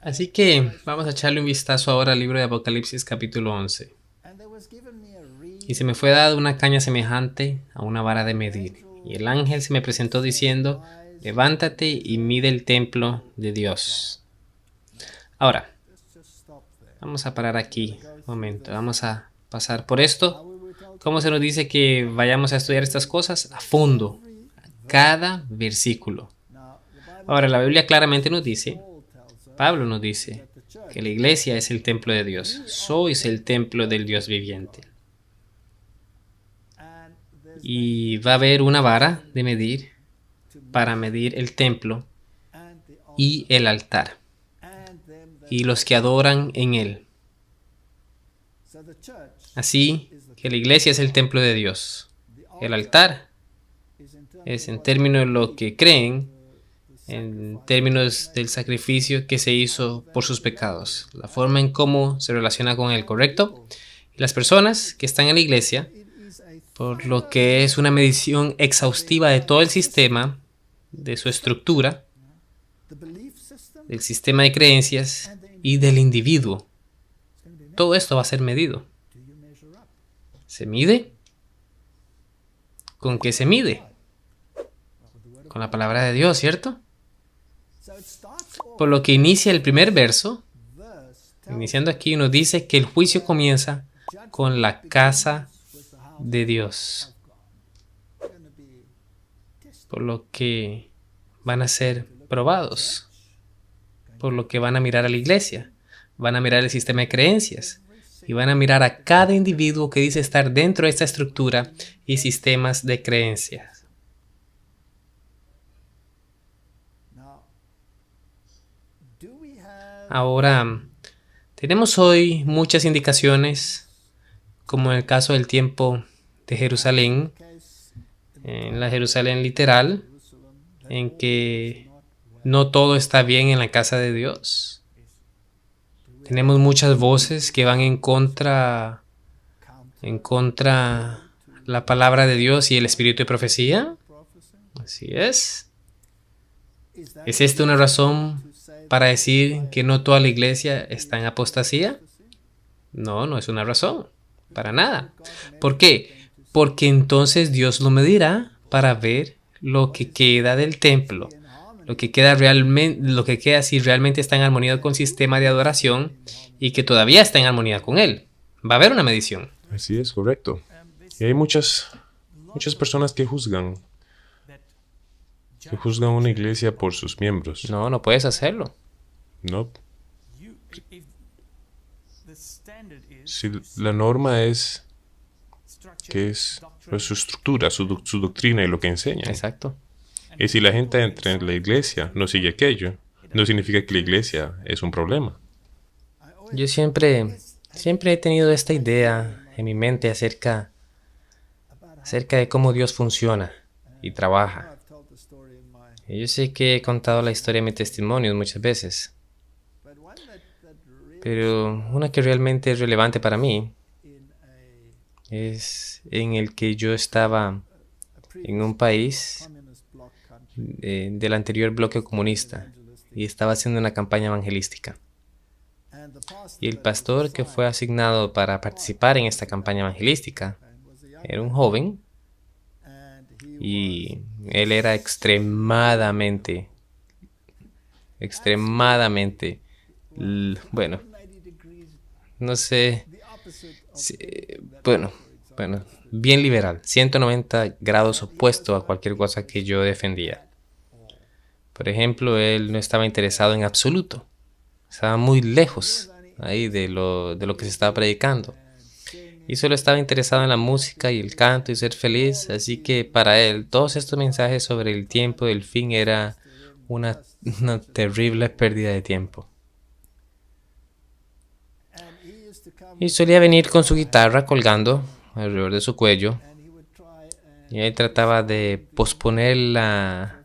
Así que vamos a echarle un vistazo ahora al libro de Apocalipsis capítulo 11. Y se me fue dada una caña semejante a una vara de medir. Y el ángel se me presentó diciendo, levántate y mide el templo de Dios. Ahora, vamos a parar aquí un momento. Vamos a pasar por esto. ¿Cómo se nos dice que vayamos a estudiar estas cosas? A fondo. Cada versículo. Ahora, la Biblia claramente nos dice, Pablo nos dice, que la iglesia es el templo de Dios. Sois el templo del Dios viviente. Y va a haber una vara de medir para medir el templo y el altar y los que adoran en él. Así que la iglesia es el templo de Dios. El altar es en términos de lo que creen, en términos del sacrificio que se hizo por sus pecados, la forma en cómo se relaciona con él, ¿correcto? Y las personas que están en la iglesia, por lo que es una medición exhaustiva de todo el sistema, de su estructura, del sistema de creencias y del individuo. Todo esto va a ser medido. ¿Se mide? ¿Con qué se mide? Con la palabra de Dios, ¿cierto? Por lo que inicia el primer verso, iniciando aquí, nos dice que el juicio comienza con la casa de Dios. Por lo que van a ser probados. Por lo que van a mirar a la iglesia. Van a mirar el sistema de creencias. Y van a mirar a cada individuo que dice estar dentro de esta estructura y sistemas de creencias. Ahora, tenemos hoy muchas indicaciones, como en el caso del tiempo de Jerusalén, en la Jerusalén literal, en que no todo está bien en la casa de Dios. Tenemos muchas voces que van en contra la palabra de Dios y el espíritu de profecía. Así es. ¿Es esta una razón para decir que no toda la iglesia está en apostasía? No, no es una razón. Para nada. ¿Por qué? Porque entonces Dios lo medirá para ver lo que queda del templo. Lo que queda si realmente está en armonía con el sistema de adoración y que todavía está en armonía con él. Va a haber una medición. Así es, correcto. Y hay muchas personas que juzgan una iglesia por sus miembros. No, no puedes hacerlo. No. Si la norma es que es pues, su estructura, su doctrina y lo que enseña. Exacto. Y si la gente entra en la iglesia no sigue aquello, no significa que la iglesia es un problema. Yo siempre he tenido esta idea en mi mente acerca de cómo Dios funciona y trabaja. Y yo sé que he contado la historia de mis testimonios muchas veces, pero una que realmente es relevante para mí es en el que yo estaba en un país del anterior bloque comunista y estaba haciendo una campaña evangelística. Y el pastor que fue asignado para participar en esta campaña evangelística era un joven y él era extremadamente, bueno, no sé, bueno, bien liberal, 190 grados opuesto a cualquier cosa que yo defendía. Por ejemplo, él no estaba interesado en absoluto, estaba muy lejos ahí de lo que se estaba predicando. Y solo estaba interesado en la música y el canto y ser feliz, así que para él todos estos mensajes sobre el tiempo del fin era una terrible pérdida de tiempo. Y solía venir con su guitarra colgando alrededor de su cuello y él trataba de posponer la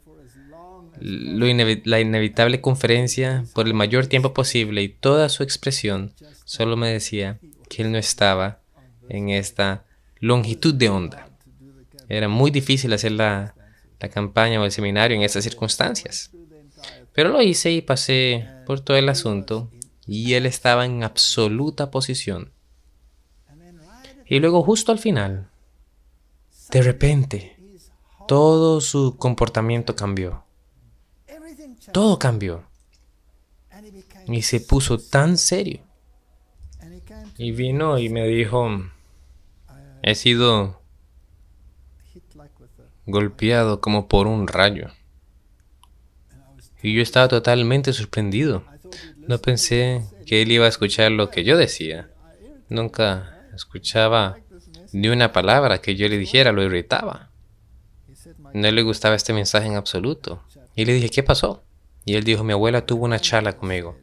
inevitable conferencia por el mayor tiempo posible y toda su expresión solo me decía que él no estaba en esta longitud de onda. Era muy difícil hacer la campaña o el seminario en estas circunstancias. Pero lo hice y pasé por todo el asunto y él estaba en absoluta posición. Y luego justo al final, de repente, todo su comportamiento cambió. Todo cambió. Y se puso tan serio. Y vino y me dijo, he sido golpeado como por un rayo. Y yo estaba totalmente sorprendido. No pensé que él iba a escuchar lo que yo decía. Nunca escuchaba ni una palabra que yo le dijera, lo irritaba. No le gustaba este mensaje en absoluto. Y le dije, ¿qué pasó? Y él dijo, mi abuela tuvo una charla conmigo.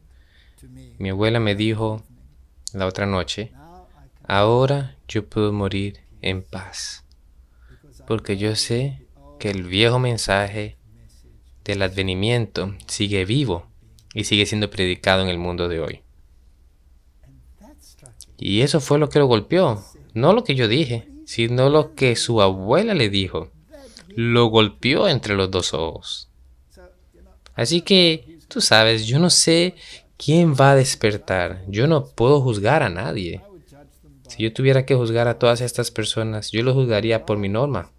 Mi abuela me dijo la otra noche, ahora yo puedo morir en paz. Porque yo sé que el viejo mensaje del advenimiento sigue vivo y sigue siendo predicado en el mundo de hoy. Y eso fue lo que lo golpeó. No lo que yo dije, sino lo que su abuela le dijo. Lo golpeó entre los dos ojos. Así que, tú sabes, yo no sé quién va a despertar. Yo no puedo juzgar a nadie. Si yo tuviera que juzgar a todas estas personas, yo lo juzgaría por mi norma.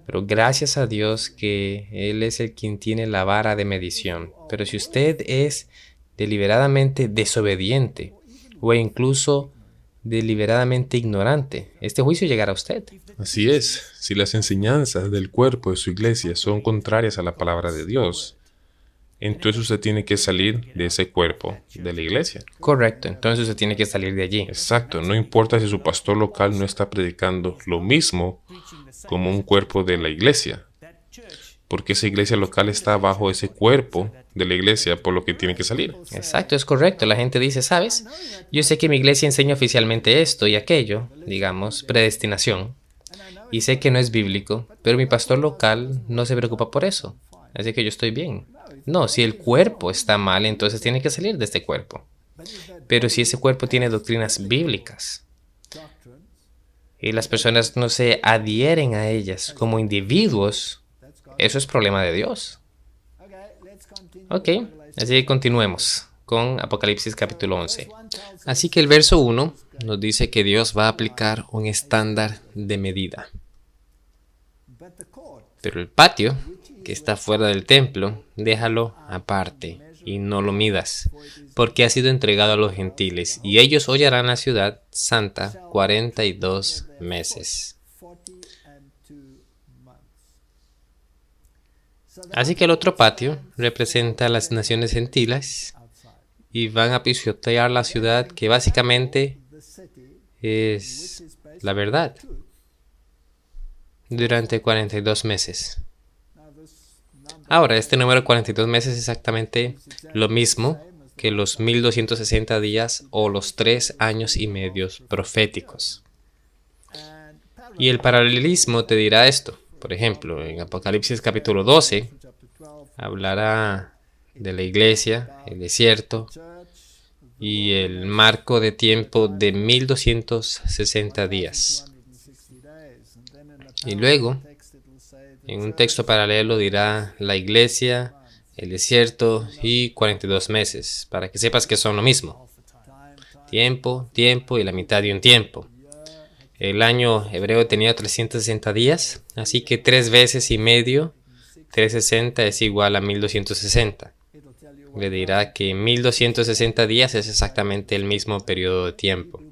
Pero gracias a Dios que Él es el quien tiene la vara de medición. Pero si usted es deliberadamente desobediente o incluso deliberadamente ignorante, este juicio llegará a usted. Así es, si las enseñanzas del cuerpo de su iglesia son contrarias a la palabra de Dios, entonces usted tiene que salir de ese cuerpo de la iglesia. Correcto, entonces usted tiene que salir de allí. Exacto, no importa si su pastor local no está predicando lo mismo como un cuerpo de la iglesia, porque esa iglesia local está bajo ese cuerpo de la iglesia, por lo que tiene que salir. Exacto, es correcto. La gente dice, ¿sabes? Yo sé que mi iglesia enseña oficialmente esto y aquello, digamos, predestinación, y sé que no es bíblico, pero mi pastor local no se preocupa por eso, así que yo estoy bien. No, si el cuerpo está mal, entonces tiene que salir de este cuerpo. Pero si ese cuerpo tiene doctrinas bíblicas y las personas no se adhieren a ellas como individuos, eso es problema de Dios. Ok, así que continuemos con Apocalipsis capítulo 11. Así que el verso 1 nos dice que Dios va a aplicar un estándar de medida. Pero el patio, que está fuera del templo, déjalo aparte y no lo midas, porque ha sido entregado a los gentiles, y ellos hollarán la ciudad santa 42 meses. Así que el otro patio representa a las naciones gentiles y van a pisotear la ciudad, que básicamente es la verdad, durante 42 meses. Ahora, este número 42 meses es exactamente lo mismo que los 1260 días o los 3 años y medio proféticos. Y el paralelismo te dirá esto. Por ejemplo, en Apocalipsis capítulo 12 hablará de la iglesia, el desierto y el marco de tiempo de 1260 días. Y luego, en un texto paralelo dirá la iglesia, el desierto y 42 meses, para que sepas que son lo mismo. Tiempo, tiempo y la mitad de un tiempo. El año hebreo tenía 360 días, así que 3 veces y medio, 360 es igual a 1260. Le dirá que 1260 días es exactamente el mismo periodo de tiempo.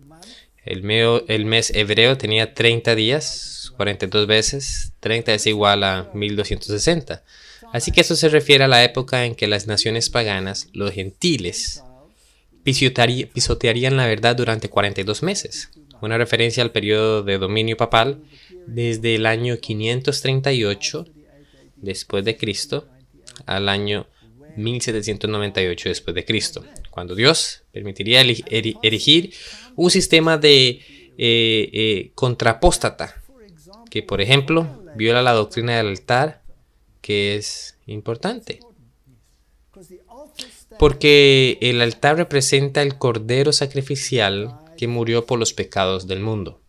El mes hebreo tenía 30 días, 42 veces, 30 es igual a 1260. Así que eso se refiere a la época en que las naciones paganas, los gentiles, pisotearían la verdad durante 42 meses. Una referencia al periodo de dominio papal desde el año 538 después de Cristo al año 1798 después de Cristo, cuando Dios permitiría erigir un sistema de contrapóstata que, por ejemplo, viola la doctrina del altar, que es importante. Porque el altar representa el cordero sacrificial que murió por los pecados del mundo.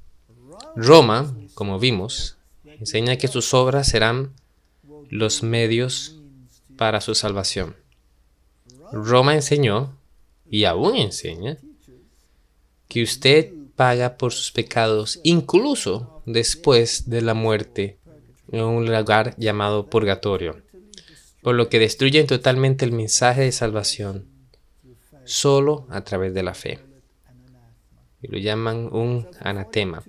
Roma, como vimos, enseña que sus obras serán los medios para su salvación. Roma enseñó, y aún enseña, que usted paga por sus pecados incluso después de la muerte en un lugar llamado purgatorio, por lo que destruyen totalmente el mensaje de salvación solo a través de la fe. Y lo llaman un anatema.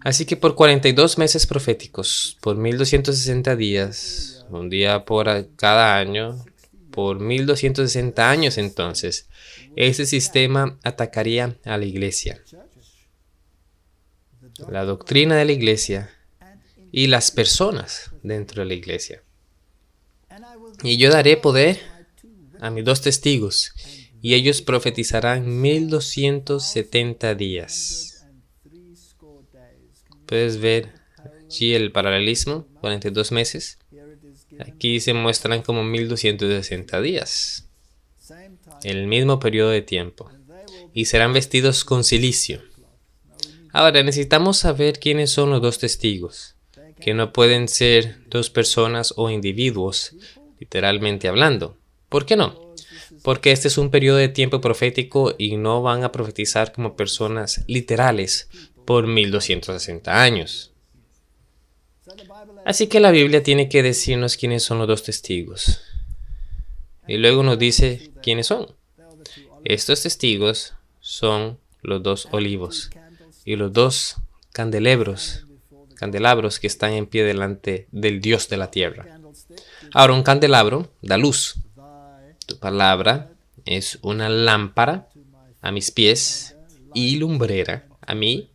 Así que por 42 meses proféticos, por 1260 días, un día por cada año, por 1260 años entonces, ese sistema atacaría a la iglesia, la doctrina de la iglesia y las personas dentro de la iglesia. Y yo daré poder a mis 2 testigos, y ellos profetizarán 1270 días. Puedes ver allí el paralelismo, 42 meses. Aquí se muestran como 1260 días. El mismo periodo de tiempo. Y serán vestidos con cilicio. Ahora necesitamos saber quiénes son los 2 testigos, que no pueden ser 2 personas o individuos, literalmente hablando. ¿Por qué no? Porque este es un periodo de tiempo profético y no van a profetizar como personas literales por 1260 años. Así que la Biblia tiene que decirnos quiénes son los 2 testigos. Y luego nos dice quiénes son. Estos testigos son los 2 olivos y los 2 candelabros que están en pie delante del Dios de la tierra. Ahora, un candelabro da luz. Tu palabra es una lámpara a mis pies y lumbrera a mi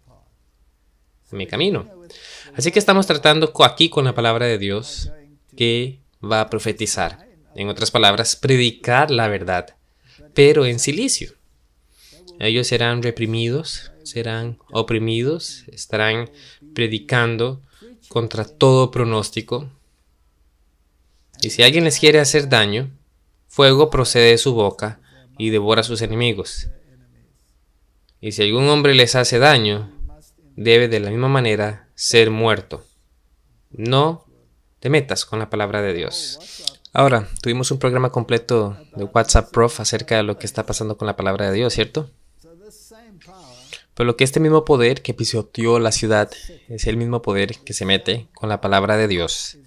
camino. Así que estamos tratando aquí con la palabra de Dios que va a profetizar. En otras palabras, predicar la verdad, pero en cilicio. Ellos serán reprimidos, serán oprimidos, estarán predicando contra todo pronóstico. Y si alguien les quiere hacer daño, fuego procede de su boca y devora a sus enemigos. Y si algún hombre les hace daño, debe de la misma manera ser muerto. No te metas con la palabra de Dios. Ahora, tuvimos un programa completo de WhatsApp Prof acerca de lo que está pasando con la palabra de Dios, ¿cierto? Por lo que este mismo poder que pisoteó la ciudad es el mismo poder que se mete con la palabra de Dios.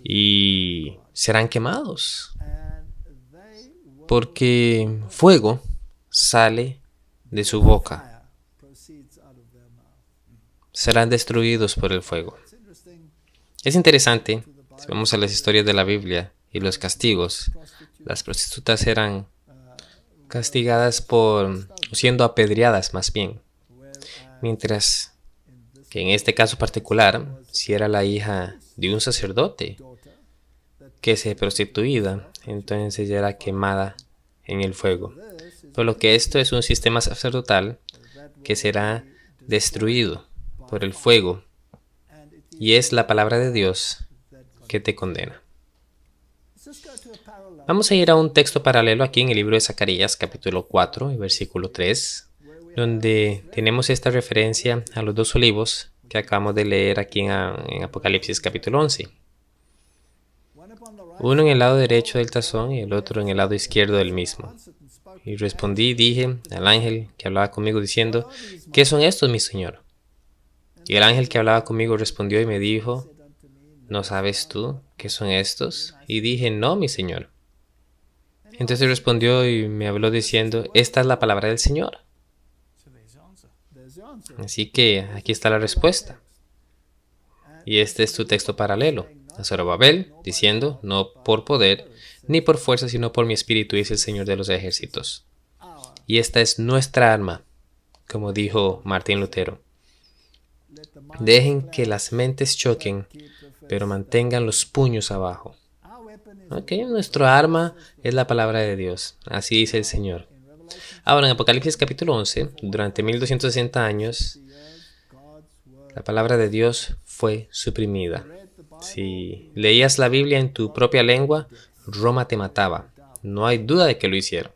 Y serán quemados. Porque fuego sale de su boca. Serán destruidos por el fuego. Es interesante, si vamos a las historias de la Biblia y los castigos, las prostitutas eran castigadas por siendo apedreadas más bien. Mientras que en este caso particular, si era la hija de un sacerdote que se prostituía, entonces ya era quemada en el fuego. Por lo que esto es un sistema sacerdotal que será destruido por el fuego, y es la palabra de Dios que te condena. Vamos a ir a un texto paralelo aquí en el libro de Zacarías, capítulo 4, y versículo 3, donde tenemos esta referencia a los 2 olivos que acabamos de leer aquí en Apocalipsis, capítulo 11. Uno en el lado derecho del tazón y el otro en el lado izquierdo del mismo. Y respondí y dije al ángel que hablaba conmigo diciendo, ¿qué son estos, mi señor? Y el ángel que hablaba conmigo respondió y me dijo, ¿no sabes tú qué son estos? Y dije, no, mi señor. Entonces respondió y me habló diciendo, esta es la palabra del Señor. Así que aquí está la respuesta. Y este es tu texto paralelo. A Zorobabel, diciendo, no por poder, ni por fuerza, sino por mi espíritu, dice el Señor de los ejércitos. Y esta es nuestra arma, como dijo Martín Lutero. Dejen que las mentes choquen, pero mantengan los puños abajo. Ok, nuestro arma es la palabra de Dios, así dice el Señor. Ahora en Apocalipsis capítulo 11, durante 1260 años, la palabra de Dios fue suprimida. Si leías la Biblia en tu propia lengua, Roma te mataba. No hay duda de que lo hicieron.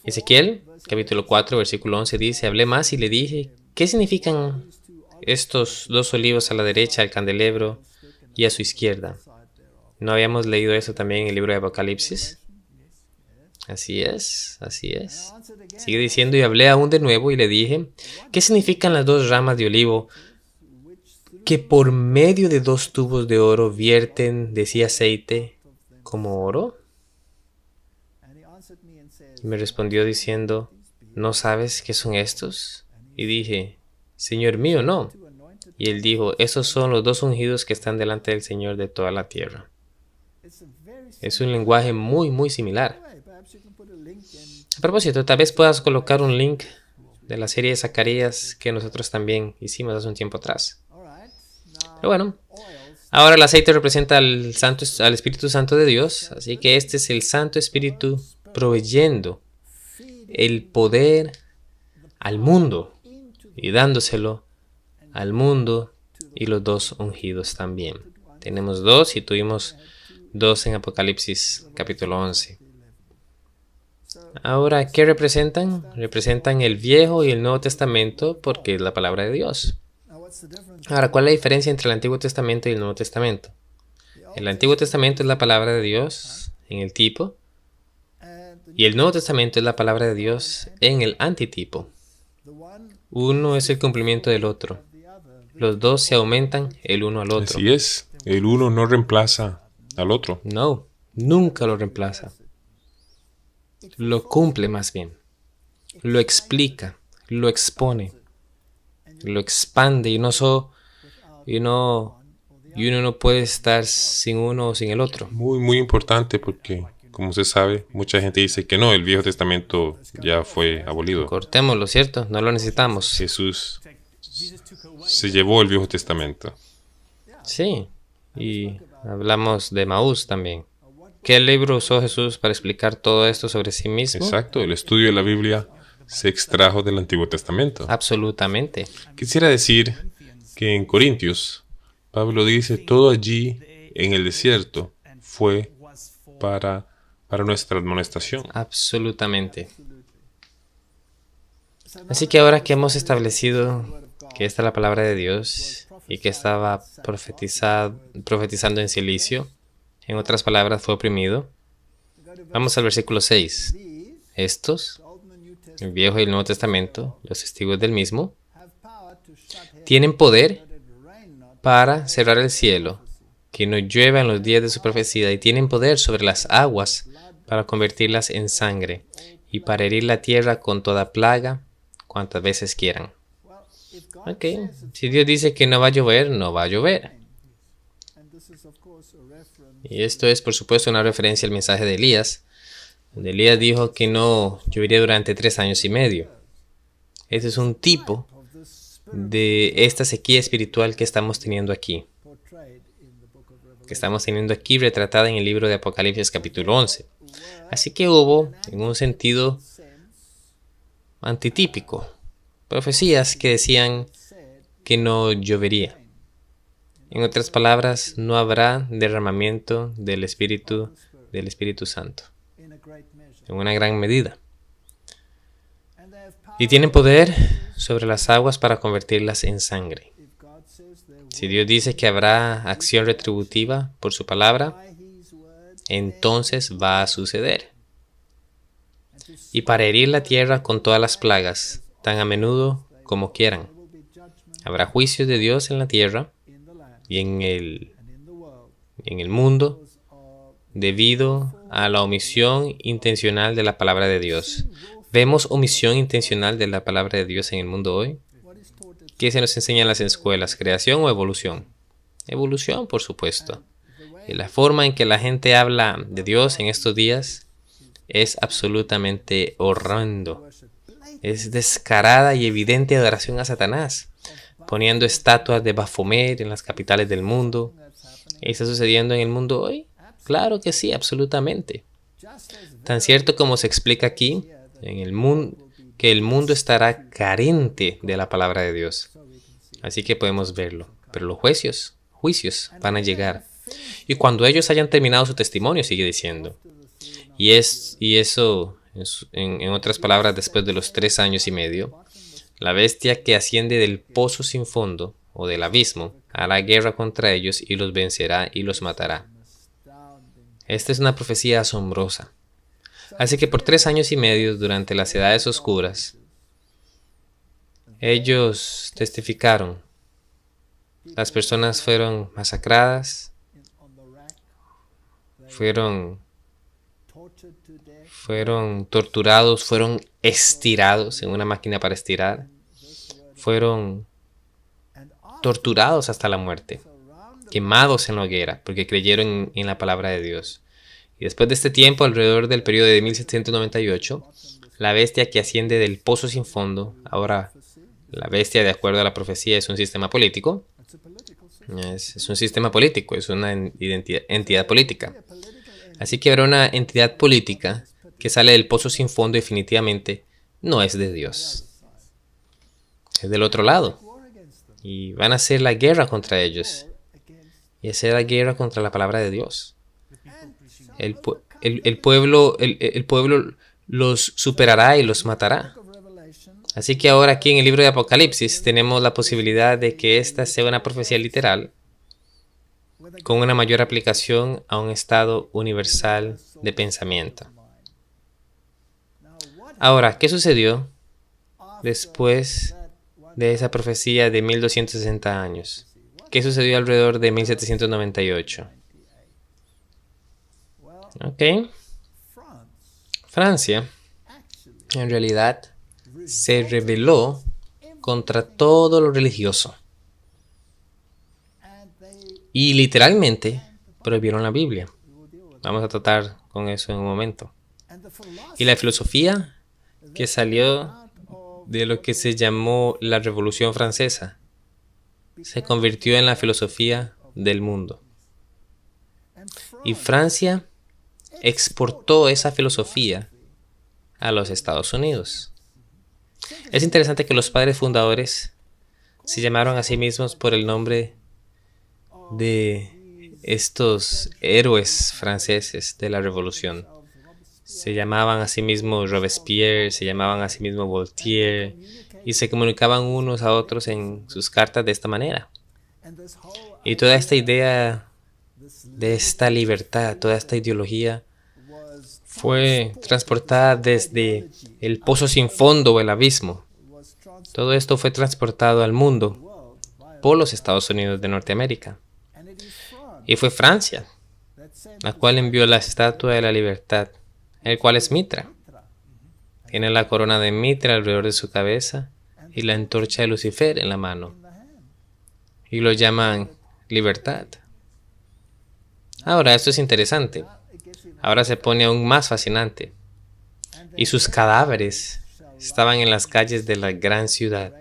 Ezequiel, capítulo 4, versículo 11 dice, hablé más y le dije, ¿qué significan estos 2 olivos a la derecha del candelabro y a su izquierda? ¿No habíamos leído eso también en el libro de Apocalipsis? Así es, así es. Sigue diciendo, y hablé aún de nuevo y le dije, ¿qué significan las dos ramas de olivo que por medio de dos tubos de oro vierten de sí aceite como oro? Y me respondió diciendo, ¿no sabes qué son estos? Y dije, Señor mío, no. Y él dijo, esos son los dos ungidos que están delante del Señor de toda la tierra. Es un lenguaje muy similar. A propósito, tal vez puedas colocar un link de la serie de Zacarías que nosotros también hicimos hace un tiempo atrás. Pero bueno, ahora el aceite representa al Espíritu Santo de Dios, así que este es el Santo Espíritu proveyendo el poder al mundo y dándoselo al mundo y los dos ungidos también. Tenemos dos y tuvimos dos en Apocalipsis capítulo 11. Ahora, ¿qué representan? Representan el Viejo y el Nuevo Testamento porque es la palabra de Dios. Ahora, ¿cuál es la diferencia entre el Antiguo Testamento y el Nuevo Testamento? El Antiguo Testamento es la palabra de Dios en el tipo y el Nuevo Testamento es la palabra de Dios en el antitipo. Uno es el cumplimiento del otro. Los dos se aumentan el uno al otro. Así es, el uno no reemplaza al otro. No, nunca lo reemplaza. Lo cumple más bien. Lo explica, lo expone, lo expande y uno no puede estar sin uno o sin el otro. Muy importante porque, como se sabe, mucha gente dice que no, el Viejo Testamento ya fue abolido. Cortémoslo, ¿cierto? No lo necesitamos. Jesús se llevó el Viejo Testamento. Sí, y hablamos de Maús también. ¿Qué libro usó Jesús para explicar todo esto sobre sí mismo? Exacto, el estudio de la Biblia se extrajo del Antiguo Testamento. Absolutamente. Quisiera decir que en Corintios, Pablo dice, todo allí en el desierto fue para nuestra amonestación. Absolutamente. Así que ahora que hemos establecido que esta es la palabra de Dios y que estaba profetizando en silicio, en otras palabras, fue oprimido. Vamos al versículo 6. Estos, el Viejo y el Nuevo Testamento, los testigos del mismo, tienen poder para cerrar el cielo, que no llueva en los días de su profecía, y tienen poder sobre las aguas para convertirlas en sangre, y para herir la tierra con toda plaga, cuantas veces quieran. Ok, si Dios dice que no va a llover, no va a llover. Y esto es, por supuesto, una referencia al mensaje de Elías, donde Elías dijo que no llovería durante 3 años y medio. Este es un tipo de esta sequía espiritual que estamos teniendo aquí. Retratada en el libro de Apocalipsis capítulo 11. Así que hubo, en un sentido antitípico, profecías que decían que no llovería. En otras palabras, no habrá derramamiento del Espíritu Santo, en una gran medida. Y tienen poder sobre las aguas para convertirlas en sangre. Si Dios dice que habrá acción retributiva por su palabra, entonces va a suceder. Y para herir la tierra con todas las plagas, tan a menudo como quieran. Habrá juicios de Dios en la tierra y en el mundo debido a la omisión intencional de la palabra de Dios. ¿Vemos omisión intencional de la palabra de Dios en el mundo hoy? ¿Qué se nos enseña en las escuelas? ¿Creación o evolución? Evolución, por supuesto. Y la forma en que la gente habla de Dios en estos días es absolutamente horrendo. Es descarada y evidente adoración a Satanás, poniendo estatuas de Baphomet en las capitales del mundo. ¿Y está sucediendo en el mundo hoy? Claro que sí, absolutamente. Tan cierto como se explica aquí, en el mundo, que el mundo estará carente de la palabra de Dios. Así que podemos verlo. Pero los juicios van a llegar. Y cuando ellos hayan terminado su testimonio, sigue diciendo. Y eso, en otras palabras, después de los 3 años y medio, la bestia que asciende del pozo sin fondo, o del abismo, hará guerra contra ellos y los vencerá y los matará. Esta es una profecía asombrosa. Así que por 3 años y medio, durante las edades oscuras, ellos testificaron. Las personas fueron masacradas, fueron torturados, fueron estirados en una máquina para estirar, fueron torturados hasta la muerte, quemados en la hoguera, porque creyeron en la palabra de Dios. Y después de este tiempo, alrededor del periodo de 1798, la bestia que asciende del pozo sin fondo, ahora la bestia, de acuerdo a la profecía, es un sistema político. Es un sistema político, es una entidad política. Así que habrá una entidad política que sale del pozo sin fondo, definitivamente no es de Dios. Es del otro lado. Y van a hacer la guerra contra ellos. Y hacer la guerra contra la palabra de Dios. El pueblo los superará y los matará. Así que ahora aquí en el libro de Apocalipsis tenemos la posibilidad de que esta sea una profecía literal con una mayor aplicación a un estado universal de pensamiento. Ahora, ¿qué sucedió después de esa profecía de 1260 años? ¿Qué sucedió alrededor de 1798? Ok. Francia, en realidad, se rebeló contra todo lo religioso. Y literalmente prohibieron la Biblia. Vamos a tratar con eso en un momento. Y la filosofía que salió de lo que se llamó la Revolución Francesa se convirtió en la filosofía del mundo. Y Francia exportó esa filosofía a los Estados Unidos. Es interesante que los padres fundadores se llamaron a sí mismos por el nombre de estos héroes franceses de la Revolución. Se llamaban a sí mismos Robespierre, se llamaban a sí mismos Voltaire, y se comunicaban unos a otros en sus cartas de esta manera. Y toda esta idea de esta libertad, toda esta ideología fue transportada desde el pozo sin fondo o el abismo. Todo esto fue transportado al mundo por los Estados Unidos de Norteamérica. Y fue Francia la cual envió la estatua de la libertad, el cual es Mitra. Tiene la corona de Mitra alrededor de su cabeza y la antorcha de Lucifer en la mano. Y lo llaman libertad. Ahora, esto es interesante. Ahora se pone aún más fascinante. Y sus cadáveres estaban en las calles de la gran ciudad.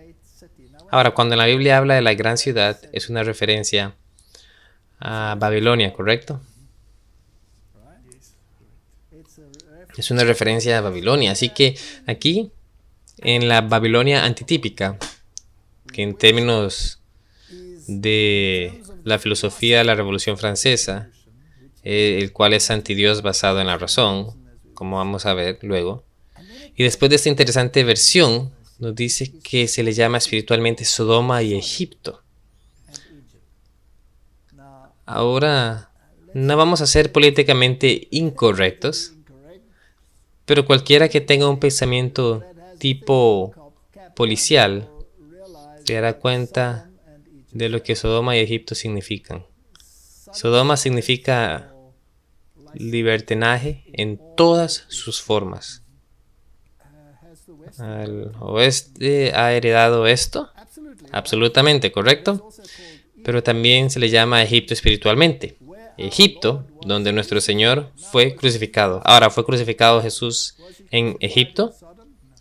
Ahora, cuando la Biblia habla de la gran ciudad, es una referencia a Babilonia, ¿correcto? Es una referencia a Babilonia. Así que aquí, en la Babilonia antitípica, que en términos de la filosofía de la Revolución Francesa, el cual es antidios basado en la razón, como vamos a ver luego. Y después de esta interesante versión, nos dice que se le llama espiritualmente Sodoma y Egipto. Ahora, no vamos a ser políticamente incorrectos, pero cualquiera que tenga un pensamiento tipo policial se dará cuenta de lo que Sodoma y Egipto significan. Sodoma significa libertinaje en todas sus formas. ¿El oeste ha heredado esto? Absolutamente, ¿correcto? Pero también se le llama Egipto espiritualmente. Egipto, donde nuestro Señor fue crucificado. Ahora, ¿fue crucificado Jesús en Egipto?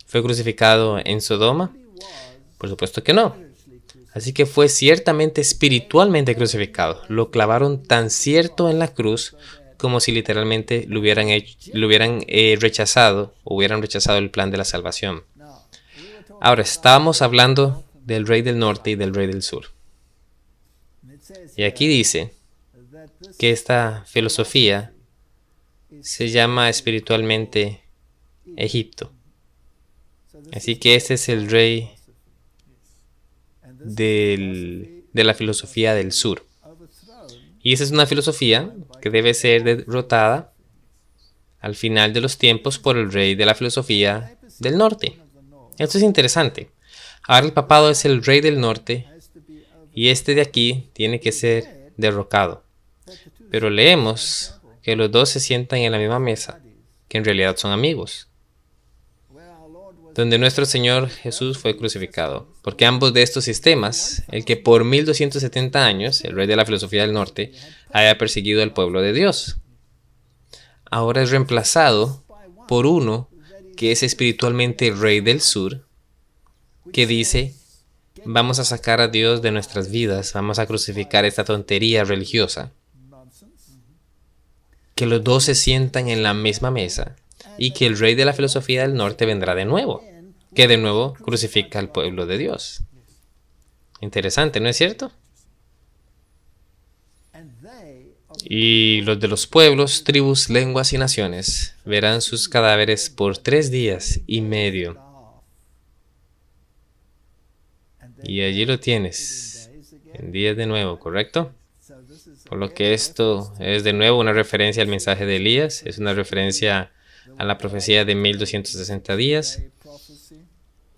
¿Fue crucificado en Sodoma? Por supuesto que no. Así que fue ciertamente espiritualmente crucificado. Lo clavaron tan cierto en la cruz como si literalmente lo hubieran rechazado o hubieran rechazado el plan de la salvación. Ahora, estábamos hablando del rey del norte y del rey del sur. Y aquí dice que esta filosofía se llama espiritualmente Egipto. Así que este es el rey de la filosofía del sur. Y esa es una filosofía que debe ser derrotada al final de los tiempos por el rey de la filosofía del norte. Esto es interesante. Ahora el papado es el rey del norte y este de aquí tiene que ser derrocado. Pero leemos que los dos se sientan en la misma mesa, que en realidad son amigos, donde nuestro Señor Jesús fue crucificado. Porque ambos de estos sistemas, el que por 1270 años, el rey de la filosofía del norte, haya perseguido al pueblo de Dios, ahora es reemplazado por uno que es espiritualmente el rey del sur, que dice: vamos a sacar a Dios de nuestras vidas, vamos a crucificar esta tontería religiosa. Que los dos se sientan en la misma mesa y que el rey de la filosofía del norte vendrá de nuevo, que de nuevo crucifica al pueblo de Dios. Interesante, ¿no es cierto? Y los de los pueblos, tribus, lenguas y naciones verán sus cadáveres por 3 días y medio. Y allí lo tienes, en días de nuevo, ¿correcto? Por lo que esto es de nuevo una referencia al mensaje de Elías, es una referencia a la profecía de 1260 días.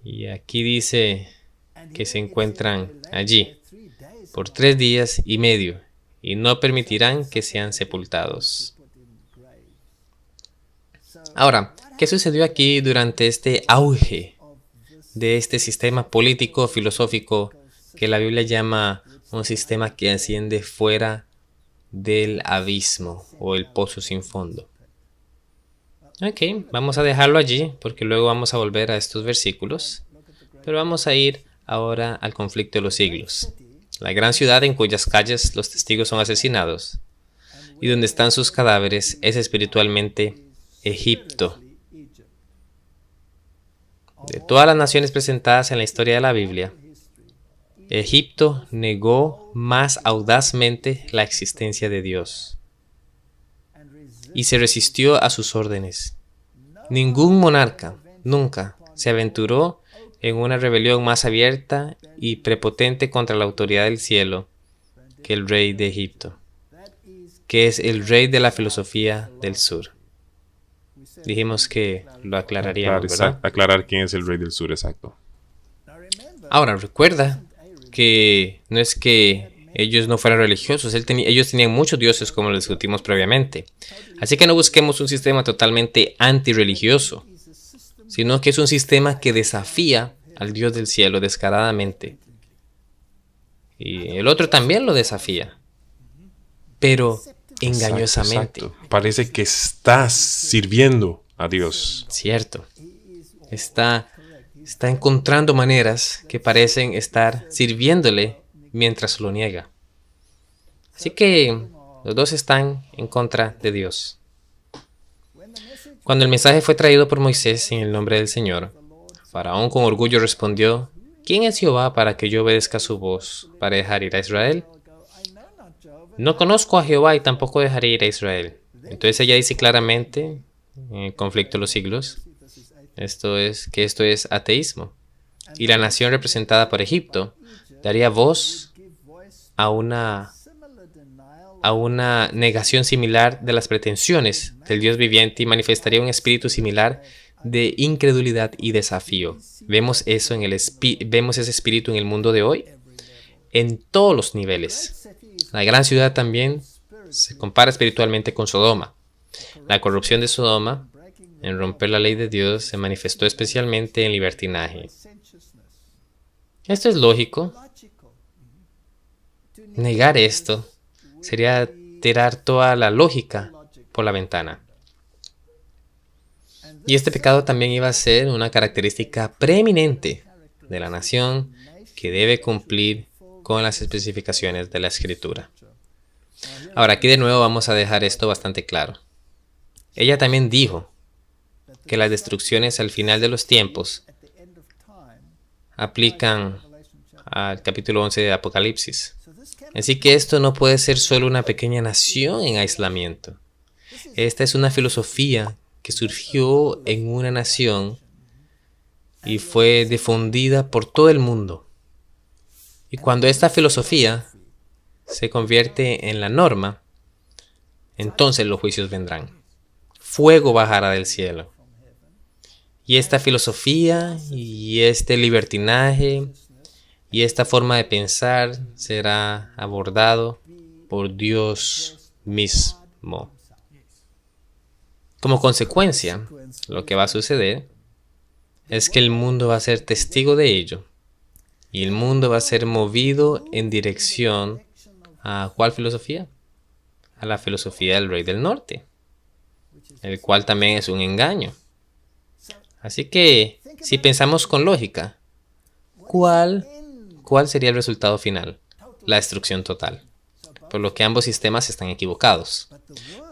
Y aquí dice que se encuentran allí por 3 días y medio y no permitirán que sean sepultados. Ahora, ¿qué sucedió aquí durante este auge de este sistema político filosófico que la Biblia llama un sistema que asciende fuera del abismo o el pozo sin fondo? Ok, vamos a dejarlo allí porque luego vamos a volver a estos versículos, pero vamos a ir ahora al conflicto de los siglos, la gran ciudad en cuyas calles los testigos son asesinados y donde están sus cadáveres es espiritualmente Egipto. De todas las naciones presentadas en la historia de la Biblia, Egipto negó más audazmente la existencia de Dios y se resistió a sus órdenes. Ningún monarca nunca se aventuró en una rebelión más abierta y prepotente contra la autoridad del cielo que el rey de Egipto, que es el rey de la filosofía del sur. Dijimos que lo aclararíamos, ¿verdad? Aclarar quién es el rey del sur, exacto. Ahora, recuerda que no es que ellos no fueran religiosos, ellos tenían muchos dioses, como lo discutimos previamente. Así que no busquemos un sistema totalmente antirreligioso, sino que es un sistema que desafía al Dios del cielo descaradamente. Y el otro también lo desafía, pero engañosamente. Exacto. Parece que estás sirviendo a Dios. Cierto. Está encontrando maneras que parecen estar sirviéndole mientras lo niega. Así que los dos están en contra de Dios. Cuando el mensaje fue traído por Moisés en el nombre del Señor, Faraón con orgullo respondió: ¿quién es Jehová para que yo obedezca su voz para dejar ir a Israel? No conozco a Jehová y tampoco dejaré ir a Israel. Entonces ella dice claramente, en el conflicto de los siglos, esto es ateísmo. Y la nación representada por Egipto daría voz a una negación similar de las pretensiones del Dios viviente y manifestaría un espíritu similar de incredulidad y desafío. Vemos ese espíritu en el mundo de hoy, en todos los niveles. La gran ciudad también se compara espiritualmente con Sodoma. La corrupción de Sodoma, en romper la ley de Dios, se manifestó especialmente en libertinaje. Esto es lógico. Negar esto sería tirar toda la lógica por la ventana. Y este pecado también iba a ser una característica preeminente de la nación que debe cumplir con las especificaciones de la Escritura. Ahora, aquí de nuevo vamos a dejar esto bastante claro. Ella también dijo que las destrucciones al final de los tiempos aplican al capítulo 11 de Apocalipsis. Así que esto no puede ser solo una pequeña nación en aislamiento. Esta es una filosofía que surgió en una nación y fue difundida por todo el mundo. Y cuando esta filosofía se convierte en la norma, entonces los juicios vendrán. fuego bajará del cielo. Y esta filosofía y este libertinaje y esta forma de pensar será abordado por Dios mismo. Como consecuencia, lo que va a suceder es que el mundo va a ser testigo de ello. Y el mundo va a ser movido en dirección ¿a cuál filosofía? A la filosofía del Rey del Norte, el cual también es un engaño. Así que, si pensamos con lógica, ¿cuál sería el resultado final? La destrucción total. Por lo que ambos sistemas están equivocados.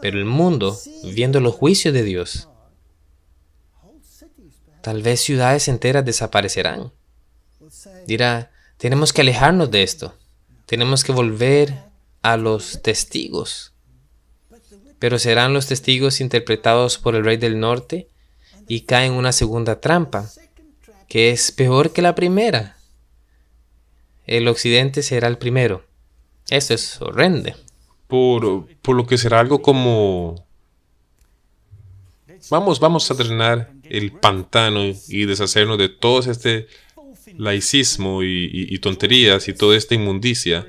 Pero el mundo, viendo los juicios de Dios, tal vez ciudades enteras desaparecerán. Dirá, tenemos que alejarnos de esto. Tenemos que volver a los testigos. Pero serán los testigos interpretados por el Rey del Norte y caen en una segunda trampa, que es peor que la primera. El occidente será el primero. Esto es horrendo. Por lo que será algo como... Vamos a drenar el pantano y deshacernos de todo este laicismo y tonterías y toda esta inmundicia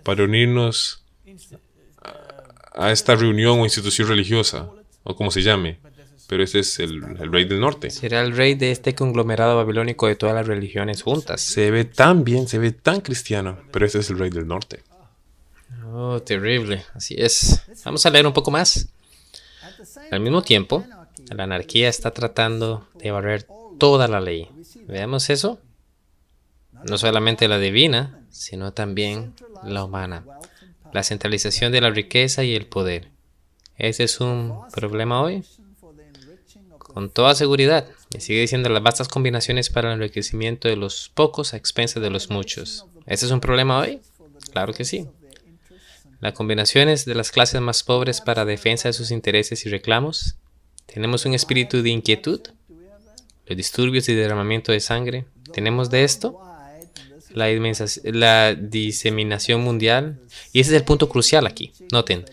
para unirnos a esta reunión o institución religiosa, o como se llame. Pero este es el Rey del Norte. Será el rey de este conglomerado babilónico de todas las religiones juntas. Se ve tan bien, se ve tan cristiano, pero este es el Rey del Norte. Oh, terrible. Así es. Vamos a leer un poco más. Al mismo tiempo, la anarquía está tratando de barrer toda la ley. ¿Veamos eso? No solamente la divina, sino también la humana. La centralización de la riqueza y el poder. ¿Ese es un problema hoy? Con toda seguridad. Y sigue diciendo las vastas combinaciones para el enriquecimiento de los pocos a expensas de los muchos. ¿Ese es un problema hoy? Claro que sí. Las combinaciones de las clases más pobres para defensa de sus intereses y reclamos. ¿Tenemos un espíritu de inquietud? Los disturbios y derramamiento de sangre. ¿Tenemos de esto? La diseminación mundial. Y ese es el punto crucial aquí. Noten,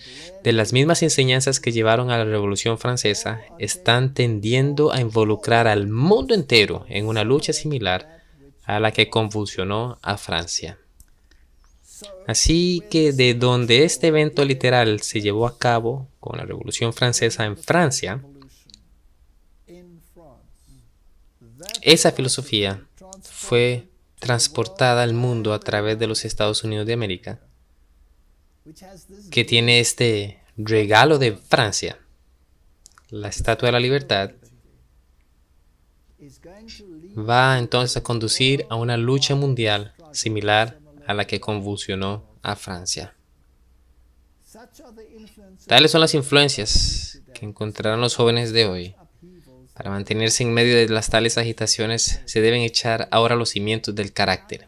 de las mismas enseñanzas que llevaron a la Revolución Francesa, están tendiendo a involucrar al mundo entero en una lucha similar a la que convulsionó a Francia. Así que de donde este evento literal se llevó a cabo con la Revolución Francesa en Francia, esa filosofía fue transportada al mundo a través de los Estados Unidos de América, que tiene este regalo de Francia, la Estatua de la Libertad, va entonces a conducir a una lucha mundial similar a la que convulsionó a Francia. Tales son las influencias que encontrarán los jóvenes de hoy. Para mantenerse en medio de las tales agitaciones, se deben echar ahora los cimientos del carácter.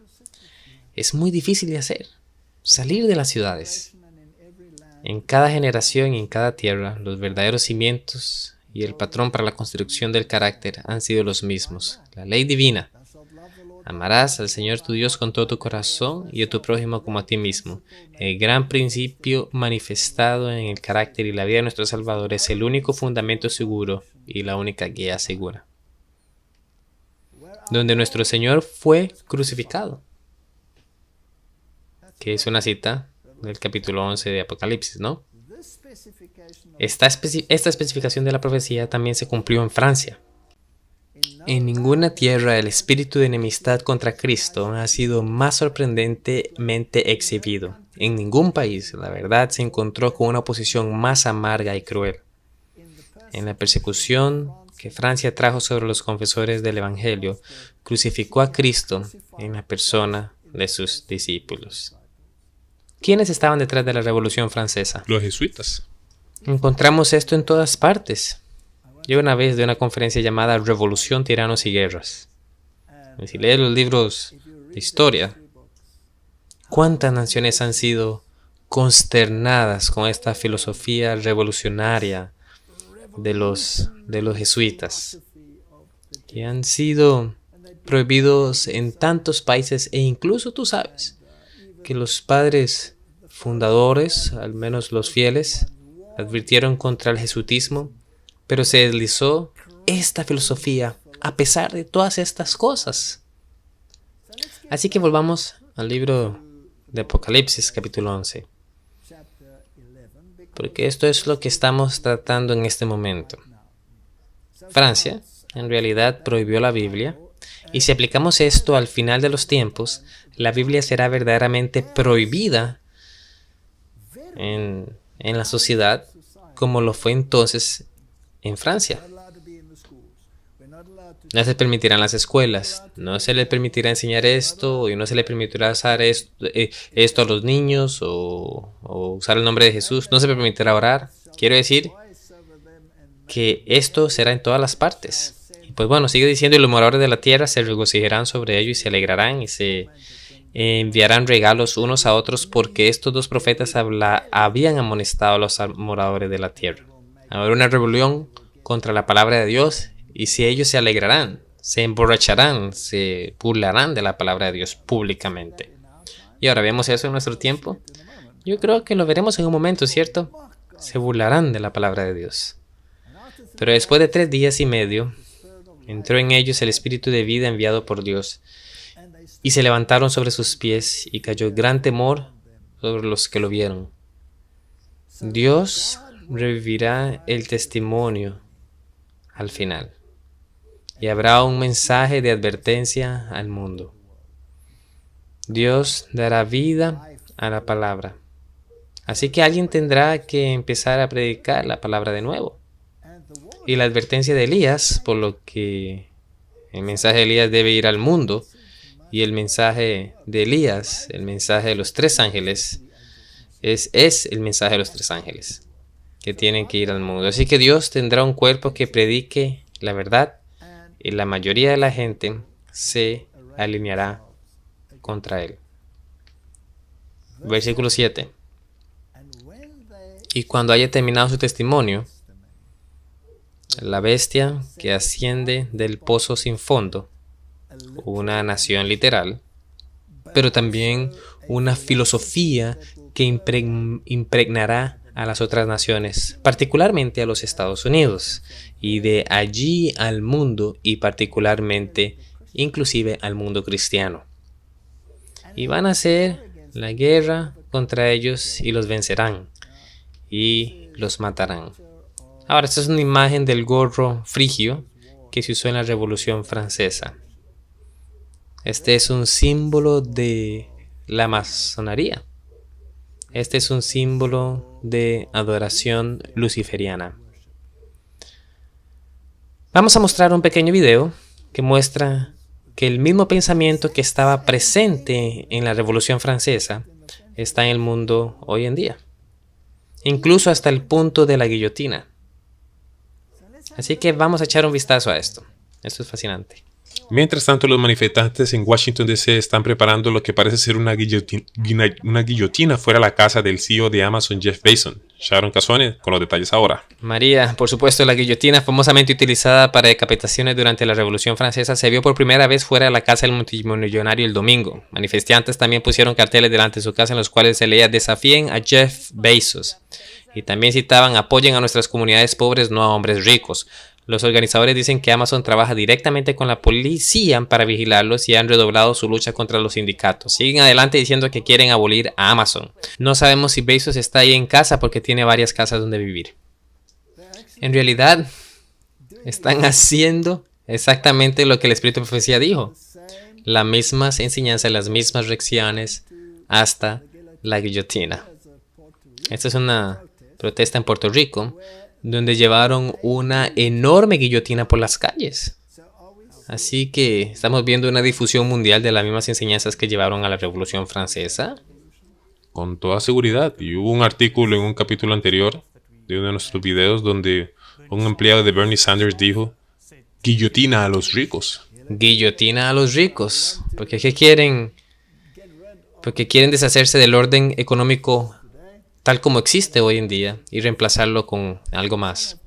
Es muy difícil de hacer, salir de las ciudades. En cada generación y en cada tierra, los verdaderos cimientos y el patrón para la construcción del carácter han sido los mismos. La ley divina. Amarás al Señor tu Dios con todo tu corazón y a tu prójimo como a ti mismo. El gran principio manifestado en el carácter y la vida de nuestro Salvador es el único fundamento seguro y la única guía segura. Donde nuestro Señor fue crucificado. Que es una cita del capítulo 11 de Apocalipsis, ¿no? Esta especificación de la profecía también se cumplió en Francia. En ninguna tierra el espíritu de enemistad contra Cristo ha sido más sorprendentemente exhibido. En ningún país la verdad se encontró con una oposición más amarga y cruel. En la persecución que Francia trajo sobre los confesores del Evangelio, crucificó a Cristo en la persona de sus discípulos. ¿Quiénes estaban detrás de la Revolución Francesa? Los jesuitas. Encontramos esto en todas partes. Yo una vez de una conferencia llamada Revolución, Tiranos y Guerras. Y si lees los libros de historia, ¿cuántas naciones han sido consternadas con esta filosofía revolucionaria de los jesuitas? Que han sido prohibidos en tantos países e incluso tú sabes que los padres fundadores, al menos los fieles, advirtieron contra el jesuitismo pero se deslizó esta filosofía a pesar de todas estas cosas. Así que volvamos al libro de Apocalipsis, capítulo 11. Porque esto es lo que estamos tratando en este momento. Francia, en realidad, prohibió la Biblia. Y si aplicamos esto al final de los tiempos, la Biblia será verdaderamente prohibida en la sociedad, como lo fue entonces en Francia. No se permitirán las escuelas, no se les permitirá enseñar esto, y no se les permitirá usar esto a los niños, o usar el nombre de Jesús, no se permitirá orar. Quiero decir que esto será en todas las partes. Y pues bueno, sigue diciendo, y los moradores de la tierra se regocijarán sobre ello y se alegrarán y se enviarán regalos unos a otros, porque estos dos profetas habían amonestado a los moradores de la tierra. Habrá una rebelión contra la palabra de Dios, y si ellos se alegrarán, se emborracharán, se burlarán de la palabra de Dios públicamente. Y ahora vemos eso en nuestro tiempo. Yo creo que lo veremos en un momento, ¿cierto? Se burlarán de la palabra de Dios. Pero después de 3 días y medio, entró en ellos el espíritu de vida enviado por Dios, y se levantaron sobre sus pies, y cayó gran temor sobre los que lo vieron. Dios revivirá el testimonio al final, y habrá un mensaje de advertencia al mundo. Dios dará vida a la palabra. Así que alguien tendrá que empezar a predicar la palabra de nuevo. Y la advertencia de Elías, por lo que el mensaje de Elías debe ir al mundo, y el mensaje de Elías, el mensaje de los 3 ángeles, es el mensaje de los 3 ángeles que tienen que ir al mundo. Así que Dios tendrá un cuerpo que predique la verdad, y la mayoría de la gente se alineará contra él. Versículo 7. Y cuando haya terminado su testimonio, la bestia que asciende del pozo sin fondo, una nación literal, pero también una filosofía que impregnará a las otras naciones, particularmente a los Estados Unidos, y de allí al mundo, y particularmente, inclusive al mundo cristiano. Y van a hacer la guerra contra ellos y los vencerán y los matarán. Ahora, esta es una imagen del gorro frigio que se usó en la Revolución Francesa. Este es un símbolo de la masonería. Este es un símbolo de adoración luciferiana. Vamos a mostrar un pequeño video que muestra que el mismo pensamiento que estaba presente en la Revolución Francesa está en el mundo hoy en día, incluso hasta el punto de la guillotina. Así que vamos a echar un vistazo a esto. Esto es fascinante. Mientras tanto, los manifestantes en Washington D.C. están preparando lo que parece ser una guillotina fuera de la casa del CEO de Amazon, Jeff Bezos. Sharon Casone con los detalles ahora. María, por supuesto, la guillotina, famosamente utilizada para decapitaciones durante la Revolución Francesa, se vio por primera vez fuera de la casa del multimillonario el domingo. Manifestantes también pusieron carteles delante de su casa en los cuales se leía: desafíen a Jeff Bezos. Y también citaban: apoyen a nuestras comunidades pobres, no a hombres ricos. Los organizadores dicen que Amazon trabaja directamente con la policía para vigilarlos y han redoblado su lucha contra los sindicatos. Siguen adelante diciendo que quieren abolir a Amazon. No sabemos si Bezos está ahí en casa porque tiene varias casas donde vivir. En realidad, están haciendo exactamente lo que el Espíritu de Profecía dijo. Las mismas enseñanzas, las mismas reacciones hasta la guillotina. Esta es una protesta en Puerto Rico, donde llevaron una enorme guillotina por las calles. Así que estamos viendo una difusión mundial de las mismas enseñanzas que llevaron a la Revolución Francesa. Con toda seguridad. Y hubo un artículo en un capítulo anterior de uno de nuestros videos donde un empleado de Bernie Sanders dijo: guillotina a los ricos. Guillotina a los ricos. Porque ¿qué quieren? Porque quieren deshacerse del orden económico tal como existe hoy en día y reemplazarlo con algo más.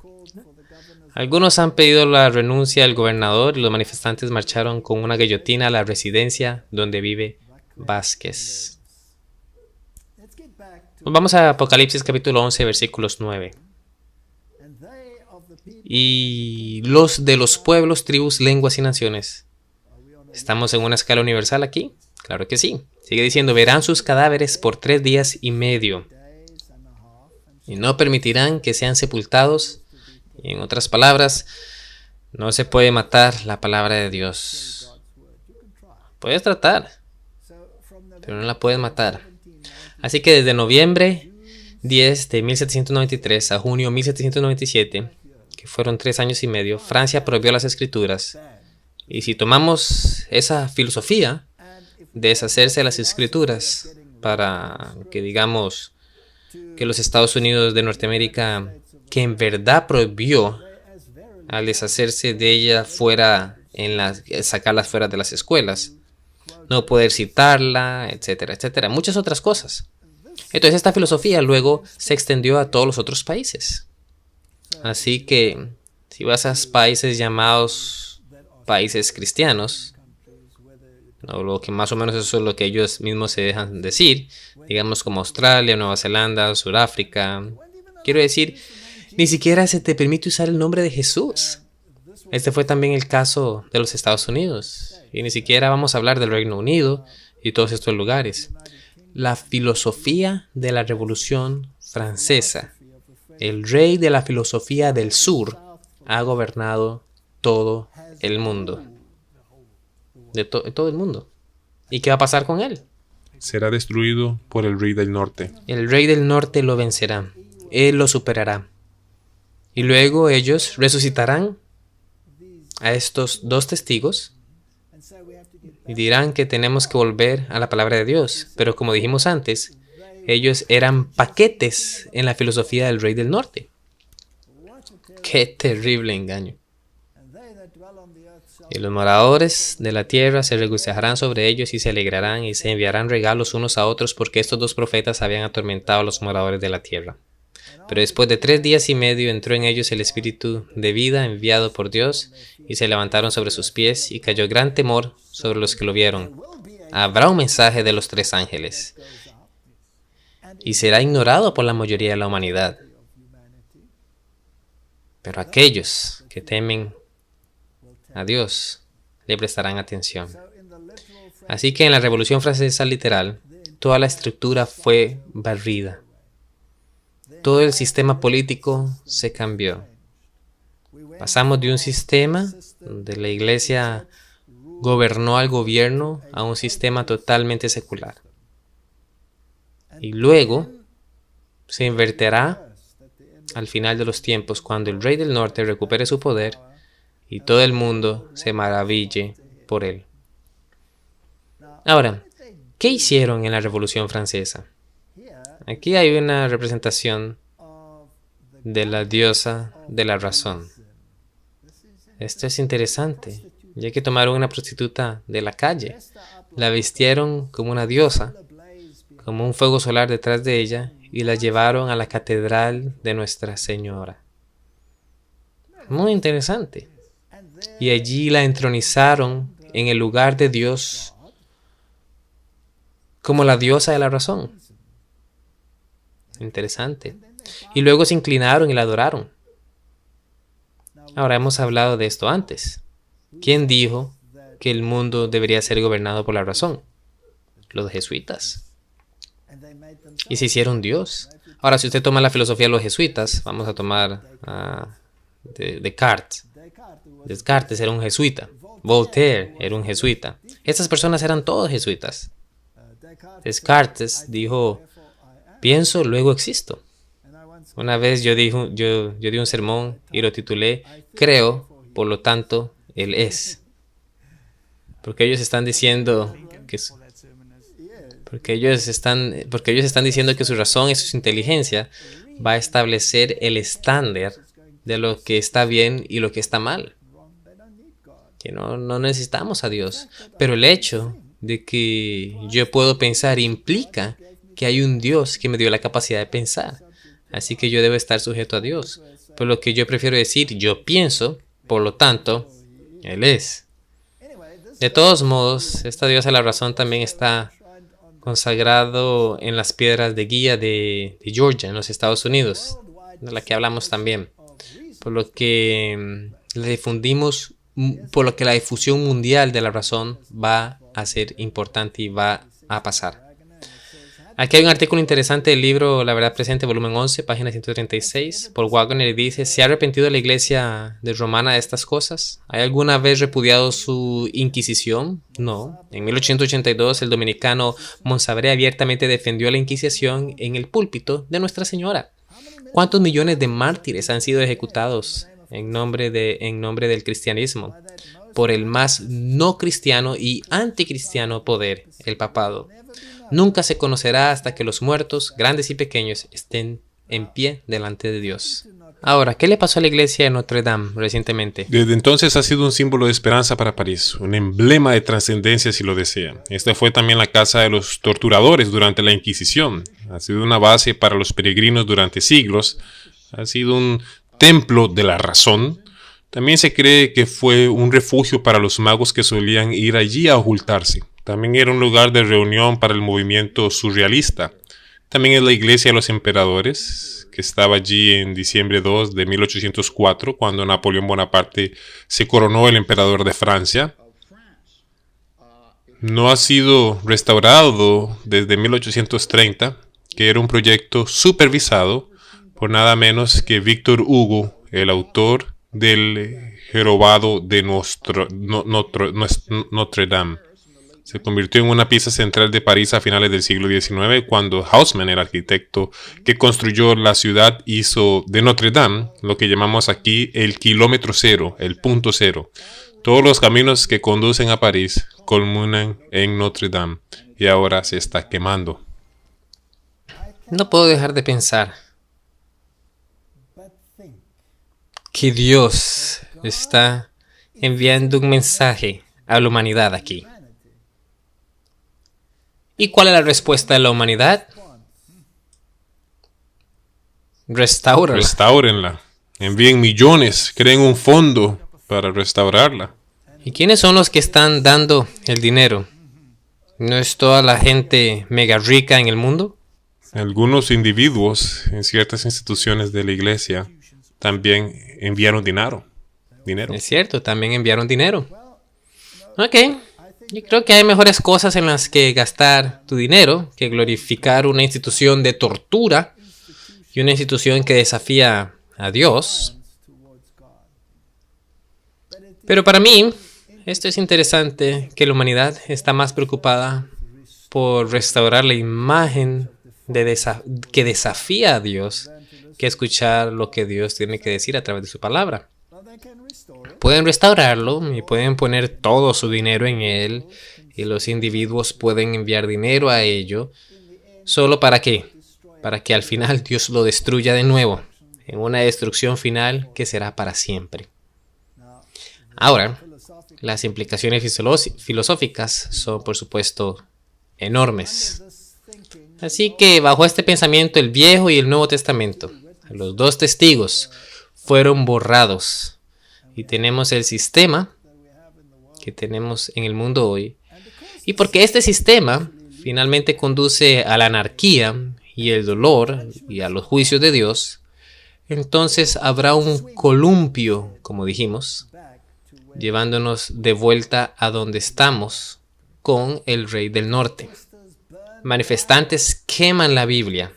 Algunos han pedido la renuncia del gobernador y los manifestantes marcharon con una guillotina a la residencia donde vive Vázquez. Vamos a Apocalipsis capítulo 11, versículos 9. y los de los pueblos, tribus, lenguas y naciones. ¿Estamos en una escala universal aquí? Claro que sí. Sigue diciendo, verán sus cadáveres por 3 días y medio y no permitirán que sean sepultados. Y en otras palabras, no se puede matar la palabra de Dios. Puedes tratar, pero no la puedes matar. Así que desde noviembre 10 de 1793 a junio 1797, que fueron 3 años y medio, Francia prohibió las escrituras. Y si tomamos esa filosofía de deshacerse de las escrituras para que digamos que los Estados Unidos de Norteamérica, que en verdad prohibió al deshacerse de ella fuera sacarlas fuera de las escuelas, no poder citarla, etcétera, etcétera, muchas otras cosas. Entonces esta filosofía luego se extendió a todos los otros países. Así que si vas a países llamados países cristianos, o lo que más o menos eso es lo que ellos mismos se dejan decir, digamos como Australia, Nueva Zelanda, Sudáfrica, quiero decir, ni siquiera se te permite usar el nombre de Jesús. Este fue también el caso de los Estados Unidos. Y ni siquiera vamos a hablar del Reino Unido y todos estos lugares. La filosofía de la Revolución Francesa, el rey de la filosofía del sur, ha gobernado todo el mundo. Todo el mundo. ¿Y qué va a pasar con él? Será destruido por el rey del norte. El rey del norte lo vencerá. Él lo superará. Y luego ellos resucitarán a estos 2 testigos y dirán que tenemos que volver a la palabra de Dios. Pero como dijimos antes, ellos eran paquetes en la filosofía del rey del norte. ¡Qué terrible engaño! Y los moradores de la tierra se regocijarán sobre ellos y se alegrarán y se enviarán regalos unos a otros porque estos 2 profetas habían atormentado a los moradores de la tierra. Pero después de 3 días y medio entró en ellos el espíritu de vida enviado por Dios y se levantaron sobre sus pies y cayó gran temor sobre los que lo vieron. Habrá un mensaje de los 3 ángeles y será ignorado por la mayoría de la humanidad. Pero aquellos que temen a Dios le prestarán atención. Así que en la Revolución Francesa literal, toda la estructura fue barrida. Todo el sistema político se cambió. Pasamos de un sistema donde la iglesia gobernó al gobierno a un sistema totalmente secular. Y luego se invertirá al final de los tiempos cuando el rey del norte recupere su poder y todo el mundo se maraville por él. Ahora, ¿qué hicieron en la Revolución Francesa? Aquí hay una representación de la diosa de la razón. Esto es interesante, ya que tomaron una prostituta de la calle, la vistieron como una diosa, como un fuego solar detrás de ella, y la llevaron a la catedral de Nuestra Señora. Muy interesante. Y allí la entronizaron en el lugar de Dios como la diosa de la razón. Interesante. Y luego se inclinaron y la adoraron. Ahora hemos hablado de esto antes. ¿Quién dijo que el mundo debería ser gobernado por la razón? Los jesuitas. Y se hicieron Dios. Ahora, si usted toma la filosofía de los jesuitas, vamos a tomar Descartes. Descartes era un jesuita. Voltaire era un jesuita. Estas personas eran todos jesuitas. Descartes dijo, pienso, luego existo. Una vez yo di un sermón y lo titulé, Creo, por lo tanto, Él es. Porque ellos están diciendo que su razón y su inteligencia va a establecer el estándar de lo que está bien y lo que está mal. Que no necesitamos a Dios. Pero el hecho de que yo puedo pensar implica que hay un Dios que me dio la capacidad de pensar. Así que yo debo estar sujeto a Dios. Por lo que yo prefiero decir, yo pienso, por lo tanto, Él es. De todos modos, esta diosa de la razón también está consagrado en las piedras de guía de Georgia, en los Estados Unidos, de la que hablamos también. por lo que por lo que la difusión mundial de la razón va a ser importante y va a pasar. Aquí hay un artículo interesante del libro La Verdad Presente, volumen 11, página 136, por Wagner, y dice: ¿se ha arrepentido la iglesia de romana de estas cosas? ¿Hay alguna vez repudiado su Inquisición? No. En 1882 el dominicano Monsabré abiertamente defendió la Inquisición en el púlpito de Nuestra Señora. ¿Cuántos millones de mártires han sido ejecutados en nombre del cristianismo por el más no cristiano y anticristiano poder, el papado? Nunca se conocerá hasta que los muertos, grandes y pequeños, estén en pie delante de Dios. Ahora, ¿qué le pasó a la iglesia de Notre Dame recientemente? Desde entonces ha sido un símbolo de esperanza para París, un emblema de trascendencia si lo desea. Esta fue también la casa de los torturadores durante la Inquisición. Ha sido una base para los peregrinos durante siglos. Ha sido un templo de la razón. También se cree que fue un refugio para los magos que solían ir allí a ocultarse. También era un lugar de reunión para el movimiento surrealista. También es la iglesia de los emperadores, que estaba allí en diciembre 2 de 1804, cuando Napoleón Bonaparte se coronó el emperador de Francia. No ha sido restaurado desde 1830, que era un proyecto supervisado por nada menos que Víctor Hugo, el autor del Jorobado de Notre Dame. Se convirtió en una pieza central de París a finales del siglo XIX, cuando Haussmann, el arquitecto que construyó la ciudad, hizo de Notre Dame lo que llamamos aquí el kilómetro cero, el punto cero. Todos los caminos que conducen a París culminan en Notre Dame y ahora se está quemando. No puedo dejar de pensar que Dios está enviando un mensaje a la humanidad aquí. ¿Y cuál es la respuesta de la humanidad? Restáurenla. Restáurenla. Envíen millones, creen un fondo para restaurarla. ¿Y quiénes son los que están dando el dinero? ¿No es toda la gente mega rica en el mundo? Algunos individuos en ciertas instituciones de la iglesia también enviaron dinero. Es cierto, también enviaron dinero. Ok. Yo creo que hay mejores cosas en las que gastar tu dinero que glorificar una institución de tortura y una institución que desafía a Dios. Pero para mí, esto es interesante, que la humanidad está más preocupada por restaurar la imagen que desafía a Dios que escuchar lo que Dios tiene que decir a través de su palabra. Pueden restaurarlo y pueden poner todo su dinero en él, y los individuos pueden enviar dinero a ello. ¿Solo para qué? Para que al final Dios lo destruya de nuevo, en una destrucción final que será para siempre. Ahora, las implicaciones filosóficas son, por supuesto, enormes. Así que bajo este pensamiento, el Viejo y el Nuevo Testamento, los dos testigos, fueron borrados. Y tenemos el sistema que tenemos en el mundo hoy. Y porque este sistema finalmente conduce a la anarquía y el dolor y a los juicios de Dios, entonces habrá un columpio, como dijimos, llevándonos de vuelta a donde estamos con el Rey del Norte. Manifestantes queman la Biblia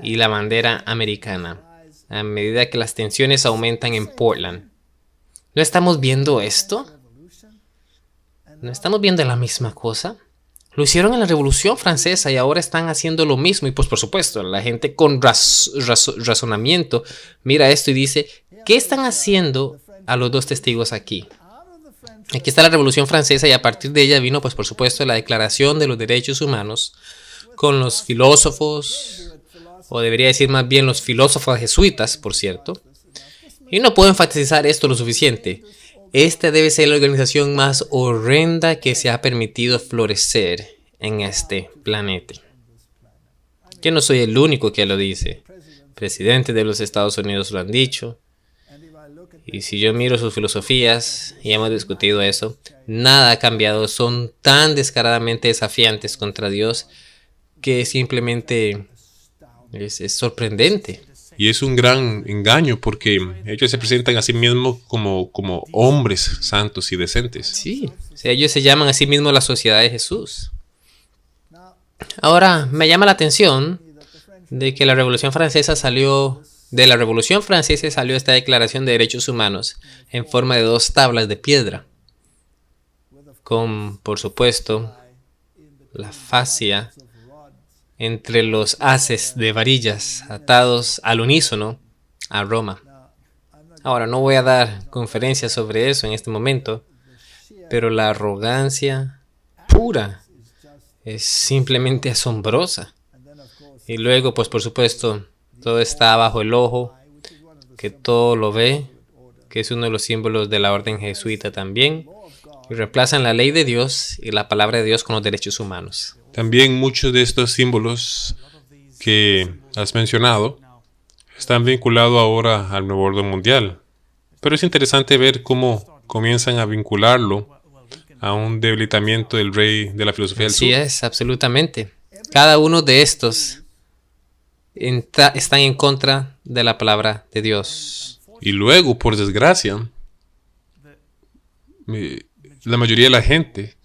y la bandera americana a medida que las tensiones aumentan en Portland. ¿No estamos viendo esto? ¿No estamos viendo la misma cosa? Lo hicieron en la Revolución Francesa y ahora están haciendo lo mismo. Y pues por supuesto, la gente con razonamiento mira esto y dice, ¿qué están haciendo a los dos testigos aquí? Aquí está la Revolución Francesa y a partir de ella vino pues por supuesto la Declaración de los Derechos Humanos con los filósofos, o debería decir más bien los filósofos jesuitas, por cierto. Y no puedo enfatizar esto lo suficiente. Esta debe ser la organización más horrenda que se ha permitido florecer en este planeta. Yo no soy el único que lo dice. Presidentes de los Estados Unidos lo han dicho. Y si yo miro sus filosofías, y hemos discutido eso, nada ha cambiado. Son tan descaradamente desafiantes contra Dios que simplemente es sorprendente. Y es un gran engaño porque ellos se presentan a sí mismos como hombres santos y decentes. Sí, o sea, ellos se llaman a sí mismos la sociedad de Jesús. Ahora, me llama la atención de que de la Revolución Francesa salió esta Declaración de Derechos Humanos en forma de 2 tablas de piedra, con, por supuesto, la fascia entre los haces de varillas atados al unísono a Roma. Ahora, no voy a dar conferencias sobre eso en este momento, pero la arrogancia pura es simplemente asombrosa. Y luego, pues por supuesto, todo está bajo el ojo, que todo lo ve, que es uno de los símbolos de la orden jesuita también, y reemplazan la ley de Dios y la palabra de Dios con los derechos humanos. También muchos de estos símbolos que has mencionado están vinculados ahora al nuevo orden mundial. Pero es interesante ver cómo comienzan a vincularlo a un debilitamiento del rey de la filosofía del sur. Así es, absolutamente. Cada uno de estos están en contra de la palabra de Dios. Y luego, por desgracia, la mayoría de la gente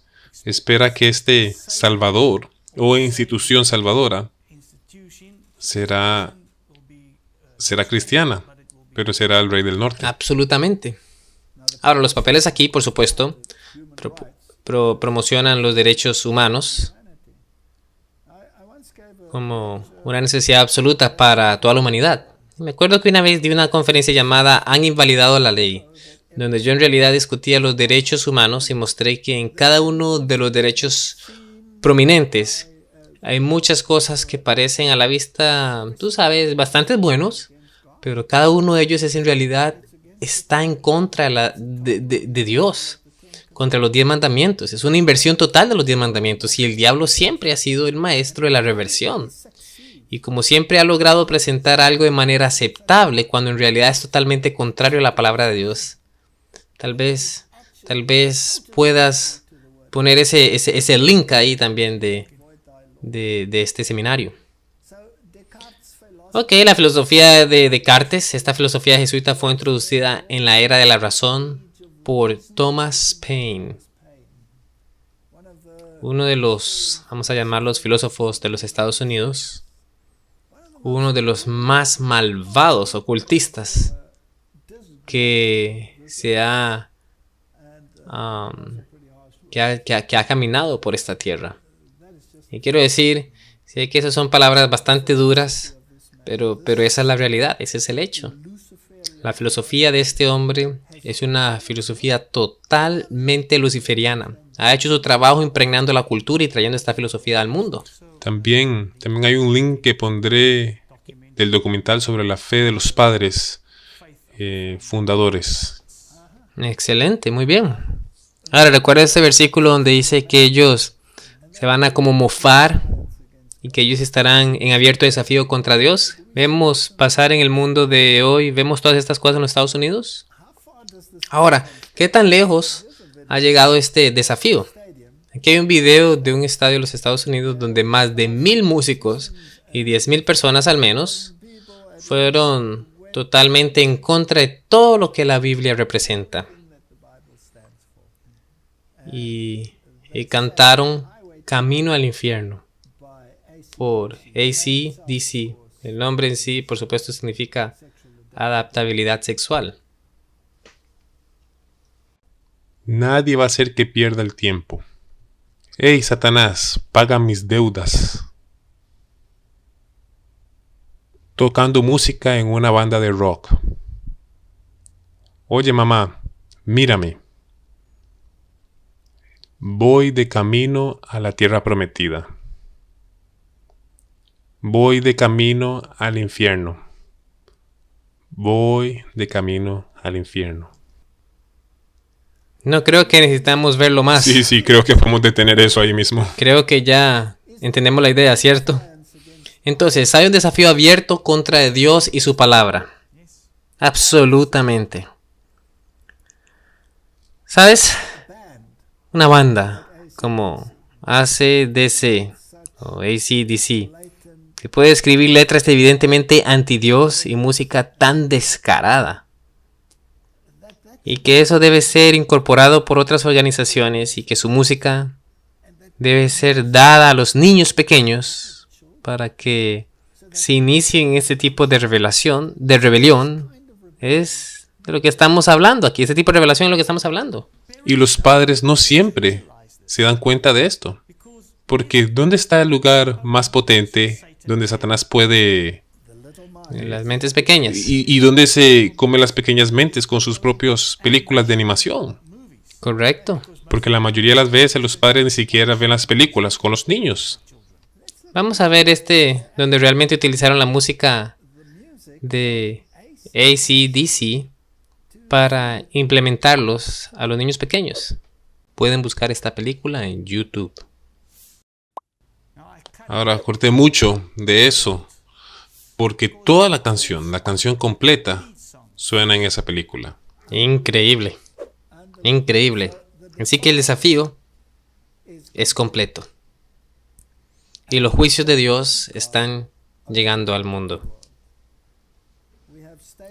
espera que este Salvador o institución salvadora será cristiana, pero será el rey del norte. Absolutamente. Ahora, los papeles aquí, por supuesto, promocionan los derechos humanos como una necesidad absoluta para toda la humanidad. Me acuerdo que una vez di una conferencia llamada "Han invalidado la ley", donde yo en realidad discutía los derechos humanos y mostré que en cada uno de los derechos prominentes hay muchas cosas que parecen a la vista, tú sabes, bastante buenos, pero cada uno de ellos en realidad está en contra de Dios, contra los 10 mandamientos. Es una inversión total de los 10 mandamientos y el diablo siempre ha sido el maestro de la reversión. Y como siempre ha logrado presentar algo de manera aceptable cuando en realidad es totalmente contrario a la palabra de Dios. Tal vez puedas poner ese link ahí también de este seminario. Ok, la filosofía de Descartes, esta filosofía jesuita fue introducida en la era de la razón por Thomas Paine, uno de los, vamos a llamarlos, filósofos de los Estados Unidos, uno de los más malvados ocultistas que ha caminado por esta tierra. Y quiero decir, sé que esas son palabras bastante duras, pero esa es la realidad, ese es el hecho. La filosofía de este hombre es una filosofía totalmente luciferiana. Ha hecho su trabajo impregnando la cultura y trayendo esta filosofía al mundo. También hay un link que pondré del documental sobre la fe de los padres fundadores. Excelente, muy bien. Ahora, recuerda ese versículo donde dice que ellos se van a como mofar y que ellos estarán en abierto desafío contra Dios. Vemos pasar en el mundo de hoy, vemos todas estas cosas en los Estados Unidos. Ahora, ¿qué tan lejos ha llegado este desafío? Aquí hay un video de un estadio de los Estados Unidos donde más de 1000 músicos y 10,000 personas al menos fueron totalmente en contra de todo lo que la Biblia representa. Y cantaron Camino al Infierno por AC/DC. El nombre en sí, por supuesto, significa adaptabilidad sexual. Nadie va a hacer que pierda el tiempo. ¡Hey, Satanás, paga mis deudas! Tocando música en una banda de rock. Oye, mamá, mírame. Voy de camino a la tierra prometida. Voy de camino al infierno. Voy de camino al infierno. No creo que necesitamos verlo más. Sí, creo que podemos detener eso ahí mismo. Creo que ya entendemos la idea, ¿cierto? Entonces, hay un desafío abierto contra Dios y su palabra. Absolutamente. ¿Sabes? Una banda como AC/DC o AC/DC, Se puede escribir letras evidentemente anti Dios y música tan descarada. Y que eso debe ser incorporado por otras organizaciones y que su música debe ser dada a los niños pequeños para que se inicien este tipo de rebelión. Es de lo que estamos hablando aquí. Este tipo de revelación es lo que estamos hablando. Y los padres no siempre se dan cuenta de esto. Porque ¿dónde está el lugar más potente donde Satanás puede... En las mentes pequeñas. Y donde se come las pequeñas mentes con sus propias películas de animación? Correcto. Porque la mayoría de las veces los padres ni siquiera ven las películas con los niños. Vamos a ver donde realmente utilizaron la música de AC/DC para implementarlos a los niños pequeños. Pueden buscar esta película en YouTube. Ahora, corté mucho de eso, porque toda la canción completa, suena en esa película. Increíble. Increíble. Así que el desafío es completo. Y los juicios de Dios están llegando al mundo.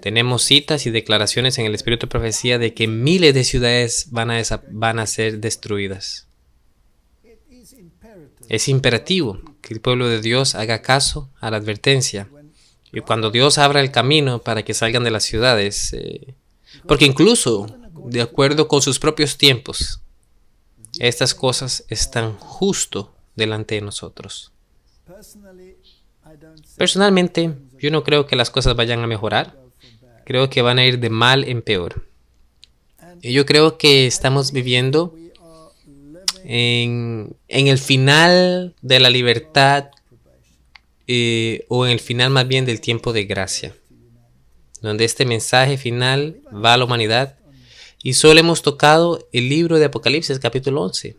Tenemos citas y declaraciones en el Espíritu de Profecía de que miles de ciudades van a ser destruidas. Es imperativo que el pueblo de Dios haga caso a la advertencia. Y cuando Dios abra el camino para que salgan de las ciudades, porque incluso, de acuerdo con sus propios tiempos, estas cosas están justo delante de nosotros. Personalmente, yo no creo que las cosas vayan a mejorar. Creo que van a ir de mal en peor. Y yo creo que estamos viviendo en el final de la libertad o en el final más bien del tiempo de gracia, donde este mensaje final va a la humanidad y solo hemos tocado el libro de Apocalipsis capítulo 11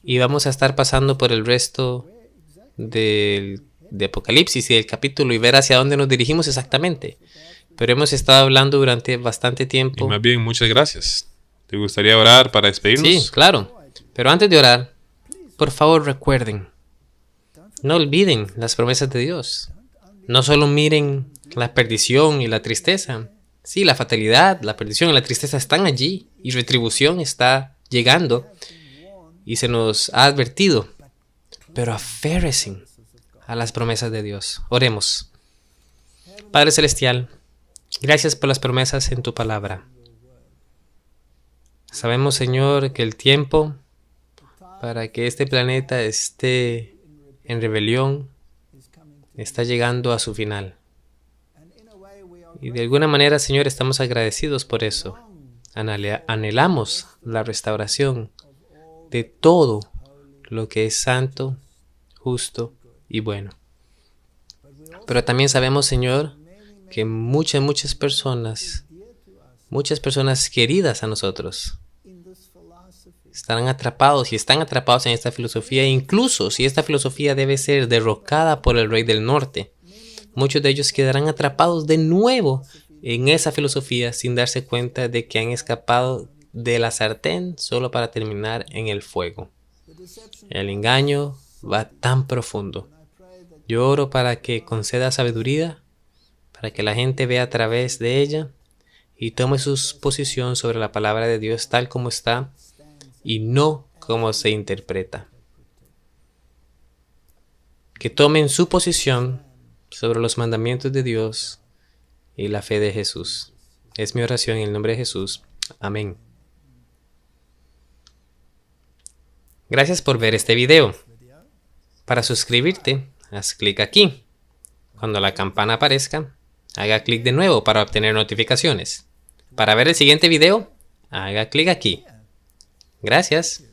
y vamos a estar pasando por el resto de Apocalipsis y del capítulo y ver hacia dónde nos dirigimos exactamente, pero hemos estado hablando durante bastante tiempo. Y más bien, muchas gracias. ¿Te gustaría orar para despedirnos? Sí, claro, pero antes de orar, por favor recuerden, no olviden las promesas de Dios. No solo miren la perdición y la tristeza. Sí, la fatalidad, la perdición y la tristeza están allí y retribución está llegando y se nos ha advertido. Pero aférrense a las promesas de Dios. Oremos. Padre Celestial, gracias por las promesas en tu palabra. Sabemos, Señor, que el tiempo para que este planeta esté en rebelión está llegando a su final. Y de alguna manera, Señor, estamos agradecidos por eso. Anhelamos la restauración de todo lo que es santo, justo y bueno. Pero también sabemos, Señor, que muchas personas queridas a nosotros, estarán atrapados y están atrapados en esta filosofía, incluso si esta filosofía debe ser derrocada por el rey del norte. Muchos de ellos quedarán atrapados de nuevo en esa filosofía sin darse cuenta de que han escapado de la sartén solo para terminar en el fuego. El engaño va tan profundo. Yo oro para que conceda sabiduría, para que la gente vea a través de ella y tome su posición sobre la palabra de Dios tal como está y no como se interpreta. Que tomen su posición sobre los mandamientos de Dios y la fe de Jesús. Es mi oración en el nombre de Jesús. Amén. Gracias por ver este video. Para suscribirte, haz clic aquí. Cuando la campana aparezca, haga clic de nuevo para obtener notificaciones. Para ver el siguiente video, haga clic aquí. Gracias.